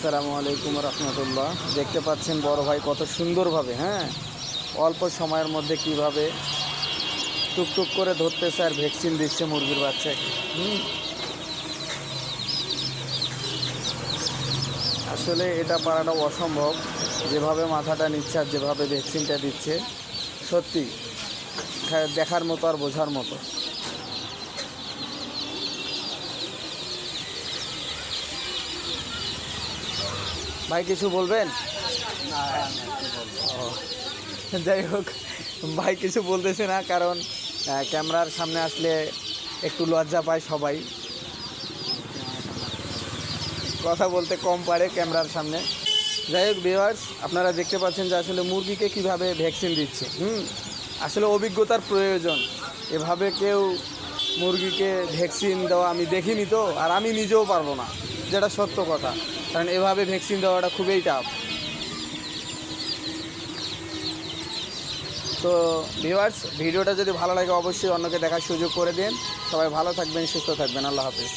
আসসালামু আলাইকুম রহমতুল্লাহ। দেখতে পাচ্ছেন বড় ভাই কত সুন্দরভাবে অল্প সময়ের মধ্যে কিভাবে টুকটুক করে ধরতেছে আর ভ্যাকসিন দিচ্ছে মুরগির বাচ্চাকে। আসলে এটা পারাটা অসম্ভব, যেভাবে মাথাটা নিচ্ছে আর যেভাবে ভ্যাকসিনটা দিচ্ছে সত্যি দেখার মতো আর বোঝার মতো। ভাই কিছু বলবেন? যাই হোক, ভাই কিছু বলতেছে না, কারণ ক্যামেরার সামনে আসলে একটু লজ্জা পায় সবাই, কথা বলতে কম পারে ক্যামেরার সামনে। যাই হোক ভিউয়ার্স, আপনারা দেখতে পাচ্ছেন যে আসলে মুরগিকে কিভাবে ভ্যাকসিন দিচ্ছে। আসলে অভিজ্ঞতার প্রয়োজন। এভাবে কেউ মুরগিকে ভ্যাকসিন দেওয়া আমি দেখিনি তো, আর আমি নিজেও পারবো না, যেটা সত্য কথা, কারণ এভাবে ভ্যাকসিন দেওয়াটা খুবই টাফ। তো ভিউয়ার্স, ভিডিওটা যদি ভালো লাগে অবশ্যই অন্যকে দেখার সুযোগ করে দিন। সবাই ভালো থাকবেন, সুস্থ থাকবেন। আল্লাহ হাফেজ।